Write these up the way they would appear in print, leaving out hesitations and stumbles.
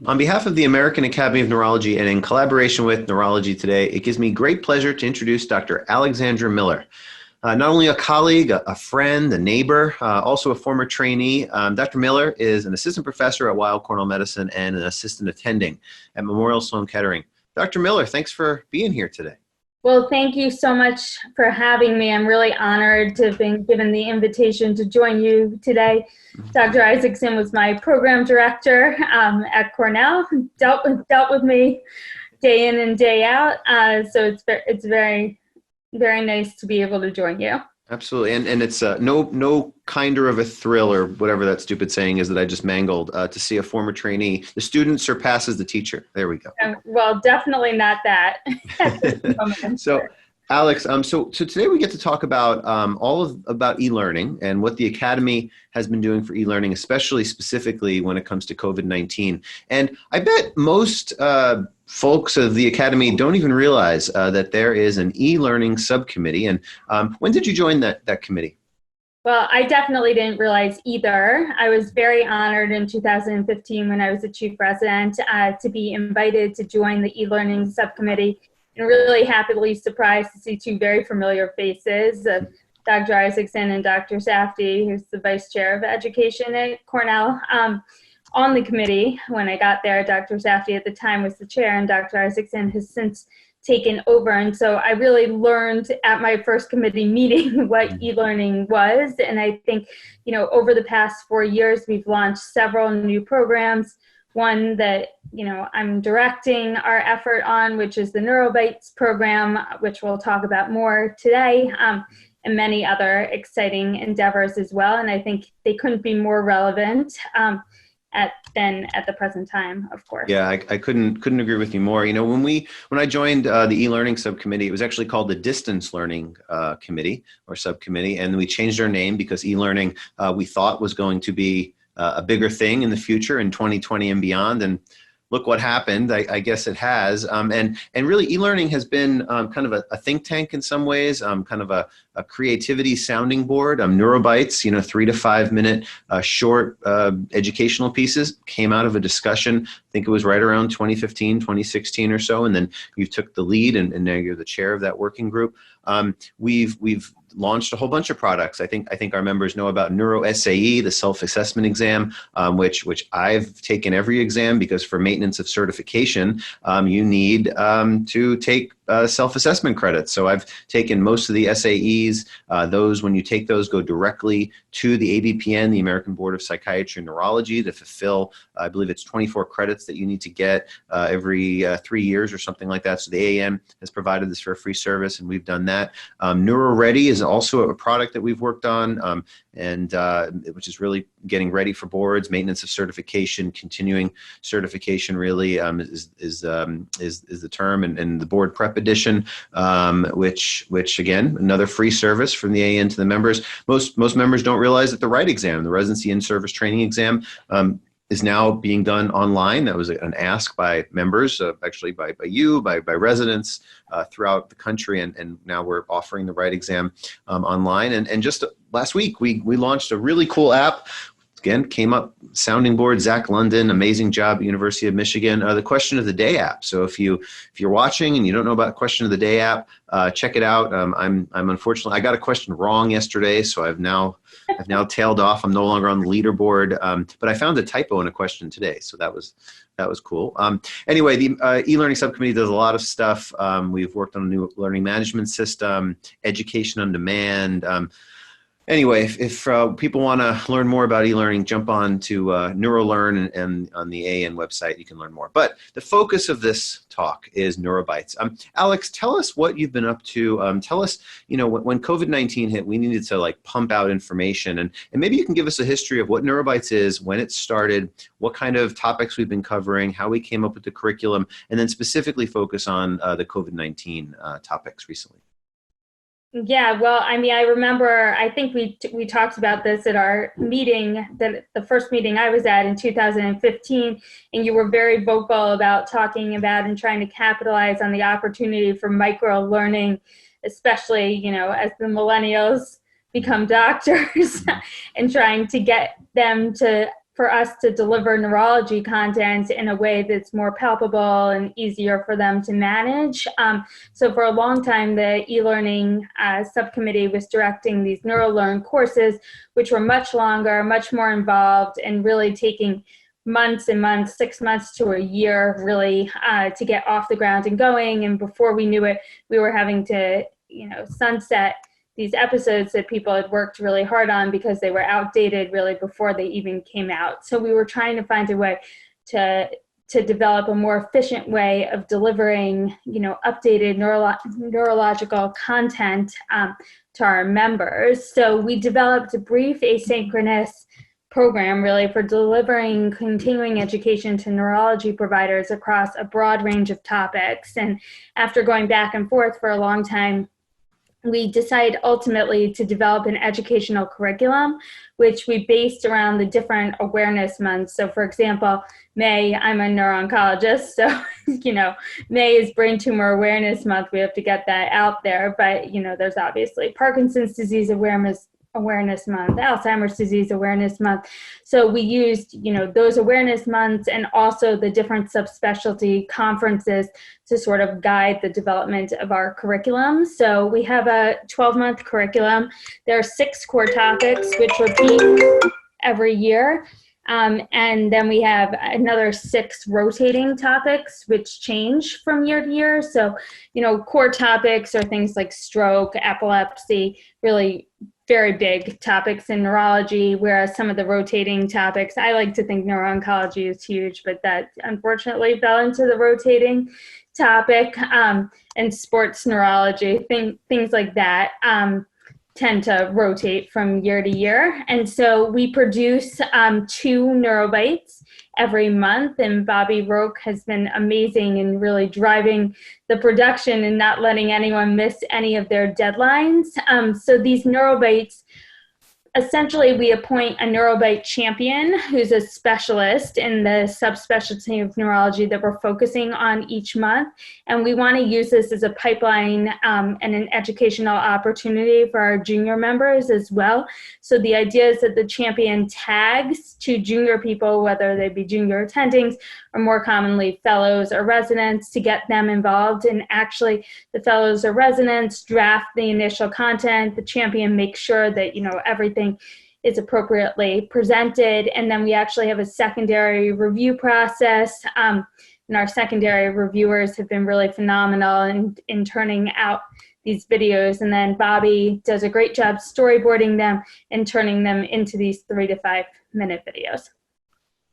On behalf of the American Academy of Neurology and in collaboration with Neurology Today, it gives me great pleasure to introduce Dr. Alexandra Miller. Not only a colleague, a friend, a neighbor, also a former trainee, Dr. Miller is an assistant professor at Weill Cornell Medicine and an assistant attending at Memorial Sloan Kettering. Dr. Miller, thanks for being here today. Well, thank you so much for having me. I'm really honored to have been given the invitation to join you today. Dr. Isaacson was my program director at Cornell, dealt with me day in and day out. So it's very, very nice to be able to join you. Absolutely, and it's no kinder of a thrill, or whatever that stupid saying is that I just mangled, to see a former trainee. The student surpasses the teacher. There we go. Well, definitely not that. So, Alex, so today we get to talk about about e-learning and what the Academy has been doing for e-learning, especially specifically when it comes to COVID-19. And I bet most folks of the Academy don't even realize that there is an e-learning subcommittee. And when did you join that committee? Well, I definitely didn't realize either. I was very honored in 2015 when I was the chief resident to be invited to join the e-learning subcommittee, and really happily surprised to see two very familiar faces, Dr. Isaacson and Dr. Safdie, who's the vice chair of education at Cornell. On the committee, when I got there, Dr. Safdie at the time was the chair, and Dr. Isaacson has since taken over. And so I really learned at my first committee meeting what e-learning was. And I think, over the past 4 years, we've launched several new programs. One that, I'm directing our effort on, which is the NeuroBytes program, which we'll talk about more today, and many other exciting endeavors as well. And I think they couldn't be more relevant than at the present time, of course. Yeah, I couldn't agree with you more. When I joined the e-learning subcommittee, it was actually called the Distance Learning Committee or Subcommittee, and we changed our name because e-learning we thought was going to be a bigger thing in the future in 2020 and beyond. And look what happened. I guess it has. And really, e-learning has been kind of a think tank in some ways, kind of a creativity sounding board. NeuroBytes, 3 to 5 minute short educational pieces came out of a discussion. I think it was right around 2015, 2016 or so. And then you took the lead, and now you're the chair of that working group. We've launched a whole bunch of products. I think our members know about NeuroSAE, the self-assessment exam, which I've taken every exam, because for maintenance of certification, you need to take self-assessment credits. So I've taken most of the SAEs. Those, when you take those, go directly to the ABPN, the American Board of Psychiatry and Neurology, to fulfill, I believe it's 24 credits that you need to get every 3 years or something like that. So the AAN has provided this for a free service, and we've done that. NeuroReady is also a product that we've worked on, and which is really getting ready for boards, maintenance of certification, continuing certification really is the term, and the board prep edition, which again, another free service from the AAN to the members. Most members don't realize that the RIGHT exam, the residency in-service training exam, is now being done online. That was an ask by members, actually by residents throughout the country, and now we're offering the RIGHT exam online. And just last week, we launched a really cool app. Again, came up, sounding board, Zach London, amazing job at University of Michigan, the Question of the Day app. So if you're watching and you don't know about Question of the Day app, check it out. I'm unfortunately, I got a question wrong yesterday, so I've now tailed off. I'm no longer on the leaderboard, but I found a typo in a question today, so that was cool. Anyway, the e-learning subcommittee does a lot of stuff. We've worked on a new learning management system, education on demand. Anyway, if people want to learn more about e-learning, jump on to NeuroLearn, and on the AAN website you can learn more. But the focus of this talk is NeuroBytes. Alex, tell us what you've been up to. Tell us, when COVID-19 hit, we needed to pump out information, and maybe you can give us a history of what NeuroBytes is, when it started, what kind of topics we've been covering, how we came up with the curriculum, and then specifically focus on the COVID-19 topics recently. Yeah, well, I remember, I think we talked about this at our meeting, the first meeting I was at in 2015, and you were very vocal about talking about and trying to capitalize on the opportunity for micro learning, especially, as the millennials become doctors and trying to get them to for us to deliver neurology content in a way that's more palpable and easier for them to manage. So for a long time, the e-learning subcommittee was directing these NeuroLearn courses, which were much longer, much more involved, and really taking months and months, 6 months to a year, really to get off the ground and going. And before we knew it, we were having to, sunset these episodes that people had worked really hard on because they were outdated really before they even came out. So we were trying to find a way to develop a more efficient way of delivering, updated neurological content to our members. So we developed a brief asynchronous program really for delivering continuing education to neurology providers across a broad range of topics. And after going back and forth for a long time, we decided ultimately to develop an educational curriculum, which we based around the different awareness months. So for example, May, I'm a neuro-oncologist, so, May is Brain Tumor Awareness Month. We have to get that out there. But, there's obviously Parkinson's Disease Awareness Month, Alzheimer's Disease Awareness Month. So we used, those awareness months and also the different subspecialty conferences to sort of guide the development of our curriculum. So we have a 12-month curriculum. There are 6 core topics, which repeat every year. And then we have another 6 rotating topics, which change from year to year. So, core topics are things like stroke, epilepsy, really very big topics in neurology, whereas some of the rotating topics, I like to think neuro-oncology is huge, but that unfortunately fell into the rotating topic, and sports neurology, things like that. Tend to rotate from year to year. And so we produce 2 neurobites every month, and Bobby Roque has been amazing in really driving the production and not letting anyone miss any of their deadlines. So these neurobites, essentially we appoint a neurobite champion who's a specialist in the subspecialty of neurology that we're focusing on each month. And we want to use this as a pipeline and an educational opportunity for our junior members as well. So the idea is that the champion tags to junior people, whether they be junior attendings or more commonly fellows or residents, to get them involved. And actually the fellows or residents draft the initial content. The champion makes sure that, everything is appropriately presented. And then we actually have a secondary review process. And our secondary reviewers have been really phenomenal in turning out these videos. And then Bobby does a great job storyboarding them and turning them into these 3 to 5 minute videos.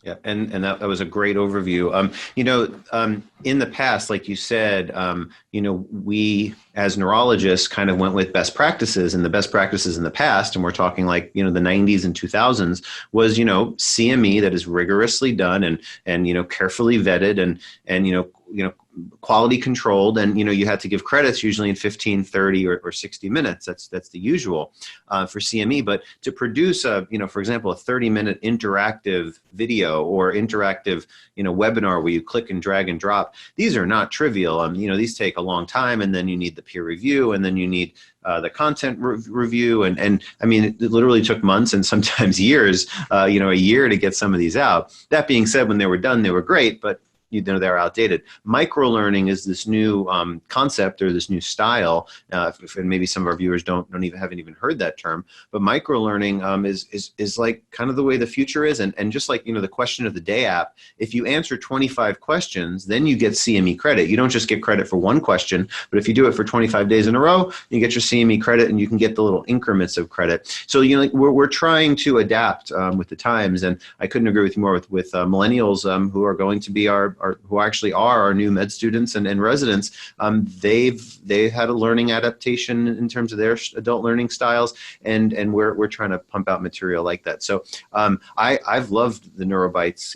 Yeah, and that was a great overview. In the past, like you said, we as neurologists kind of went with best practices, and the best practices in the past, and we're talking like, the 90s and 2000s, was, CME that is rigorously done and carefully vetted and quality controlled, and you had to give credits usually in 15, 30 or 60 minutes. That's the usual for CME. But to produce for example, a 30-minute interactive video or interactive webinar where you click and drag and drop, these are not trivial. These take a long time, and then you need the peer review, and then you need the content review, and I mean, it literally took months and sometimes years, a year to get some of these out. That being said, when they were done, they were great, but they're outdated. Microlearning is this new concept or this new style, and maybe some of our viewers haven't even heard that term. But microlearning is like kind of the way the future is, and just like the question of the day app. If you answer 25 questions, then you get CME credit. You don't just get credit for one question, but if you do it for 25 days in a row, you get your CME credit, and you can get the little increments of credit. So we're trying to adapt with the times, and I couldn't agree with you more with millennials who are going to be who actually are our new med students and residents. They've had a learning adaptation in terms of their adult learning styles, and we're trying to pump out material like that. So I've loved the Neurobites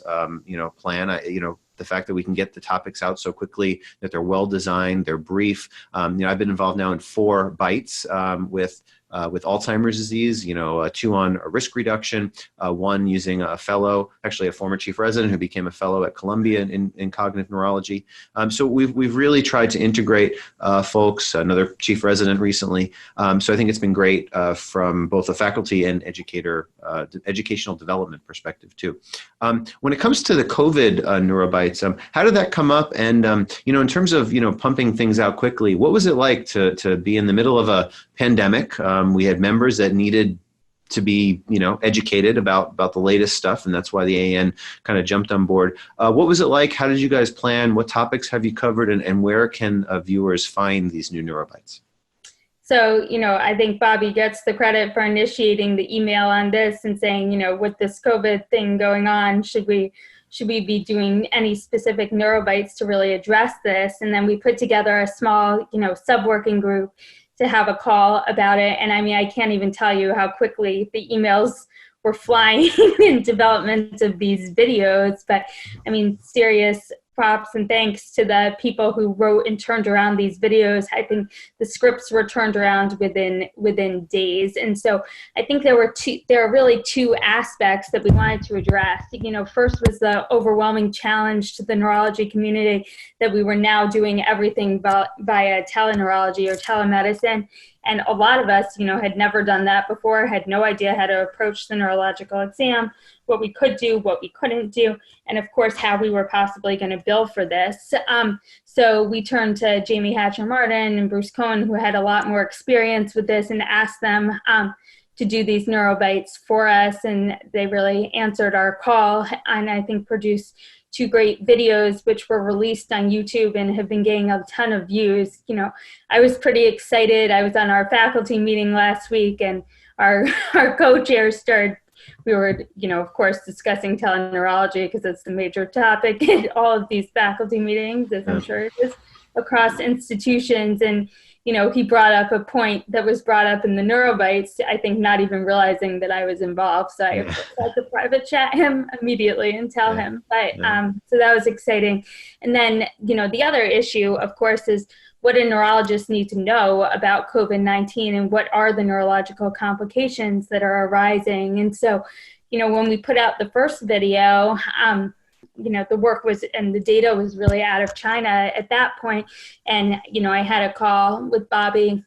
plan. The fact that we can get the topics out so quickly, that they're well designed, they're brief. I've been involved now in 4 bites with Alzheimer's disease, 2 on risk reduction, 1 using a fellow, actually a former chief resident who became a fellow at Columbia in cognitive neurology. So we've really tried to integrate folks, another chief resident recently. So I think it's been great from both a faculty and educator educational development perspective too. When it comes to the COVID neurobites, how did that come up? And in terms of pumping things out quickly, what was it like to be in the middle of a pandemic? We had members that needed to be, educated about the latest stuff. And that's why the AAN kind of jumped on board. What was it like? How did you guys plan? What topics have you covered? And where can viewers find these new neurobites? So, I think Bobby gets the credit for initiating the email on this and saying, with this COVID thing going on, should we be doing any specific neurobites to really address this? And then we put together a small, sub-working group to have a call about it. And I can't even tell you how quickly the emails were flying in development of these videos. But serious props and thanks to the people who wrote and turned around these videos. I think the scripts were turned around within days. And so I think there are really two aspects that we wanted to address. First was the overwhelming challenge to the neurology community that we were now doing everything via teleneurology or telemedicine. And a lot of us, had never done that before, had no idea how to approach the neurological exam, what we could do, what we couldn't do, and of course, how we were possibly going to bill for this. So we turned to Jamie Hatcher-Martin and Bruce Cohen, who had a lot more experience with this, and asked them to do these neurobites for us. And they really answered our call, and I think produced two great videos, which were released on YouTube and have been getting a ton of views. I was pretty excited. I was on our faculty meeting last week, and our co-chair we were, of course, discussing teleneurology because it's the major topic in all of these faculty meetings, as I'm sure it is, across institutions. And, he brought up a point that was brought up in the neurobites, I think not even realizing that I was involved. So I had to private chat him immediately and tell him. But so that was exciting. And then, the other issue, of course, is what do neurologists need to know about COVID-19 and what are the neurological complications that are arising? And so, when we put out the first video, the work was, and the data was really out of China at that point. And, I had a call with Bobby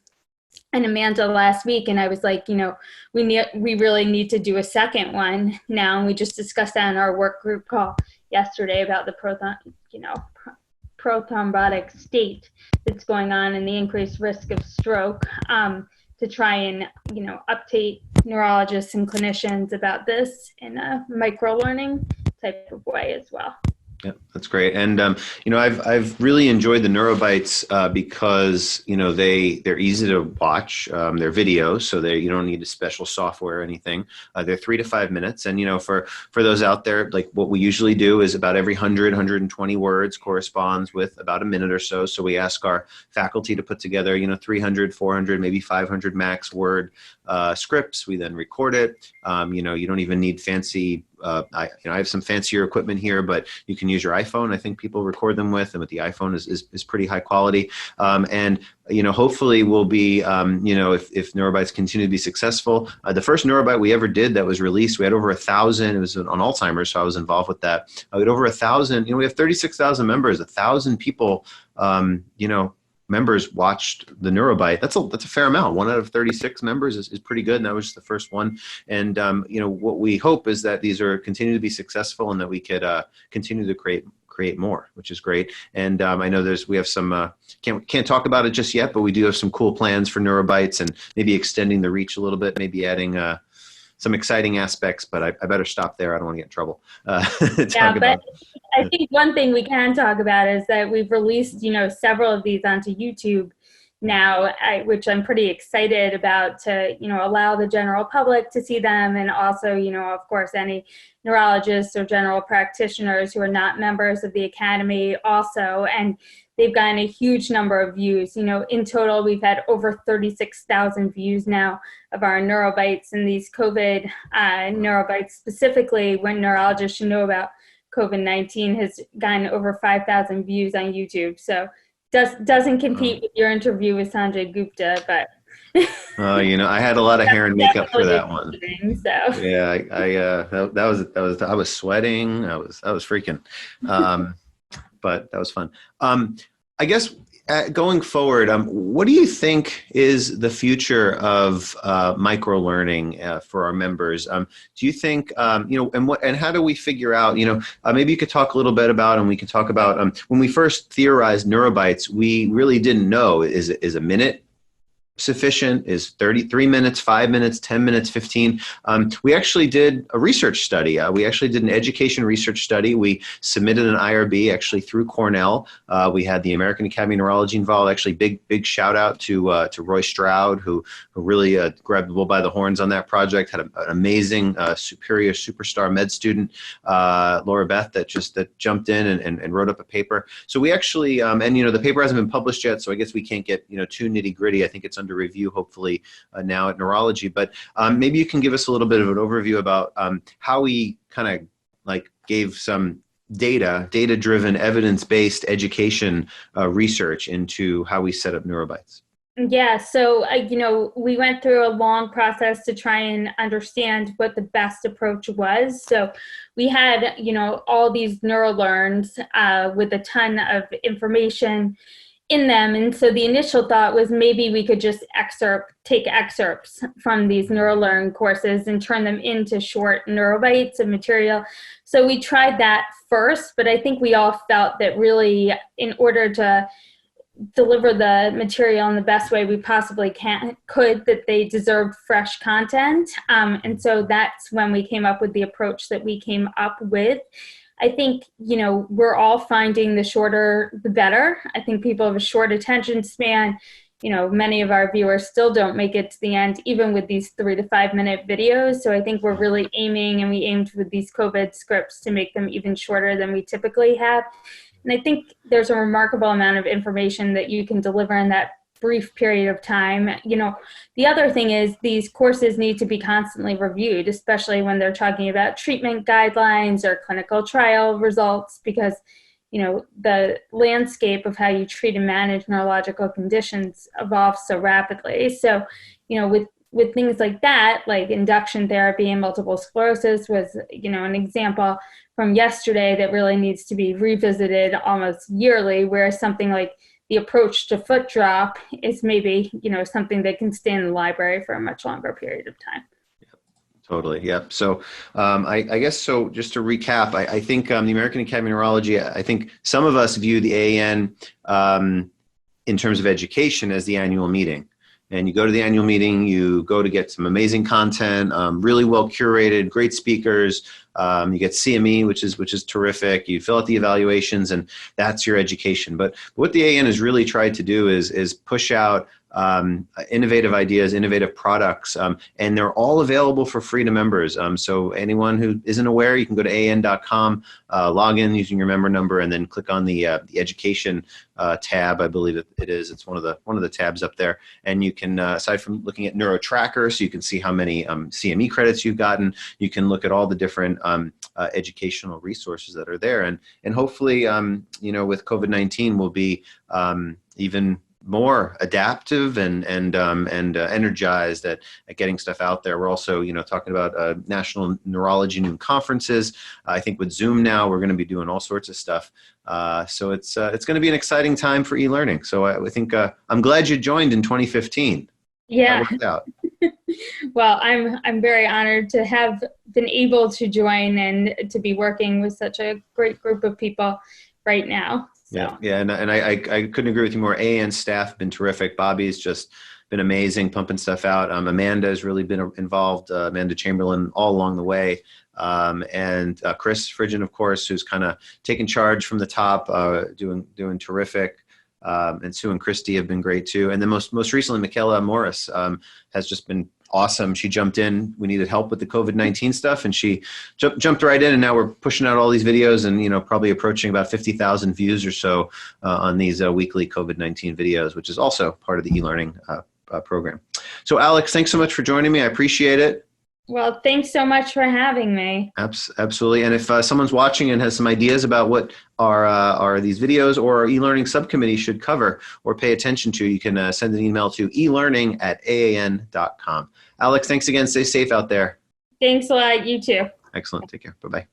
and Amanda last week, and I was like, we really need to do a second one now. And we just discussed that in our work group call yesterday about the prothrombotic state that's going on and the increased risk of stroke, to try and, update neurologists and clinicians about this in a micro-learning type of way as well. Yeah, that's great. And, I've really enjoyed the neurobites because, they're easy to watch. They're videos, so you don't need a special software or anything. They're 3 to 5 minutes. And, for those out there, like what we usually do is about every 120 words corresponds with about a minute or so. So we ask our faculty to put together, 300, 400, maybe 500 max word scripts. We then record it. You don't even need fancy I have some fancier equipment here, but you can use your iPhone. I think people record them with, and with the iPhone is pretty high quality. And hopefully we'll be, if neurobites continue to be successful. The first neurobite we ever did that was released, we had over 1,000. It was on Alzheimer's, so I was involved with that. We had over 1,000. We have 36,000 members. 1,000 people, members watched the neurobite. That's a fair amount. 1 out of 36 members is pretty good, and that was the first one. And what we hope is that these are continue to be successful, and that we could continue to create more, which is great. And I know we have some can't talk about it just yet, but we do have some cool plans for neurobites and maybe extending the reach a little bit, maybe adding some exciting aspects, but I better stop there. I don't want to get in trouble. I think one thing we can talk about is that we've released, several of these onto YouTube now, which I'm pretty excited about, to, allow the general public to see them. And also, of course, any neurologists or general practitioners who are not members of the Academy also. And they've gotten a huge number of views. In total, we've had over 36,000 views now of our neurobites, and these COVID neurobites, specifically when neurologists should know about COVID-19, has gotten over 5,000 views on YouTube. So doesn't compete with your interview with Sanjay Gupta, but I had a lot of hair and makeup for that one. So. Yeah, I was sweating. I was freaking. But that was fun. I guess Going forward, what do you think is the future of micro-learning for our members? Do you think, and how do we figure out, maybe you could talk a little bit about, and we can talk about, when we first theorized neurobytes, we really didn't know, is a minute sufficient? Is 33 minutes, 5 minutes, 10 minutes, 15? We actually did a research study. We actually did an education research study. We submitted an IRB actually through Cornell. We had the American Academy of Neurology involved. Actually, big shout out to Roy Stroud, who really grabbed the bull by the horns on that project. Had an amazing superior superstar med student, Laura Beth, that jumped in and wrote up a paper. So we actually, the paper hasn't been published yet, so I guess we can't get too nitty gritty. I think it's under review, hopefully, now at Neurology. But maybe you can give us a little bit of an overview about how we kind of gave some data-driven, evidence-based education research into how we set up neurobytes. Yeah, so, we went through a long process to try and understand what the best approach was. So we had, all these neurolearns with a ton of information in them. And so the initial thought was maybe we could just take excerpts from these neurolearn courses and turn them into short neurobytes of material. So we tried that first, but I think we all felt that really, in order to deliver the material in the best way we possibly could, that they deserved fresh content. And so that's when we came up with the approach that we came up with. I think, we're all finding the shorter, the better. I think people have a short attention span. Many of our viewers still don't make it to the end, even with these 3 to 5 minute videos. So I think we're really we aimed with these COVID scripts to make them even shorter than we typically have. And I think there's a remarkable amount of information that you can deliver in that brief period of time. The other thing is these courses need to be constantly reviewed, especially when they're talking about treatment guidelines or clinical trial results, because the landscape of how you treat and manage neurological conditions evolves so rapidly. So with things like that, like induction therapy and multiple sclerosis was an example from yesterday that really needs to be revisited almost yearly, whereas something like the approach to foot drop is maybe, something that can stay in the library for a much longer period of time. Totally. Yep. So I guess, so just to recap, I think the American Academy of Neurology, I think some of us view the AAN in terms of education as the annual meeting. And you go to the annual meeting, you go to get some amazing content, really well curated, great speakers. You get CME, which is terrific. You fill out the evaluations, and that's your education. But what the AAN has really tried to do is push out innovative ideas, innovative products, and they're all available for free to members. So anyone who isn't aware, you can go to AAN.com, log in using your member number, and then click on the education tab. I believe it is. It's one of the tabs up there, and you can, aside from looking at NeuroTracker, so you can see how many CME credits you've gotten. You can look at all the different educational resources that are there, and hopefully, with COVID-19, we'll be even more adaptive and energized at getting stuff out there. We're also, talking about national neurology noon conferences. I think with Zoom now, we're going to be doing all sorts of stuff. So it's going to be an exciting time for e-learning. So I think I'm glad you joined in 2015. Yeah. That worked out. Well, I'm very honored to have been able to join and to be working with such a great group of people right now. So. Yeah, and I couldn't agree with you more. AAN staff have been terrific. Bobby's just been amazing, pumping stuff out. Amanda has really been involved, Amanda Chamberlain, all along the way. And Chris Frigin, of course, who's kind of taken charge from the top, doing terrific. And Sue and Christy have been great too. And then most recently, Michaela Morris has just been awesome. She jumped in. We needed help with the COVID-19 stuff, and she jumped right in. And now we're pushing out all these videos, and probably approaching about 50,000 views or so on these weekly COVID-19 videos, which is also part of the e-learning program. So, Alex, thanks so much for joining me. I appreciate it. Well, thanks so much for having me. Absolutely. And if someone's watching and has some ideas about what are these videos or our e-learning subcommittee should cover or pay attention to, you can send an email to elearning@aan.com. Alex, thanks again. Stay safe out there. Thanks a lot. You too. Excellent. Take care. Bye-bye.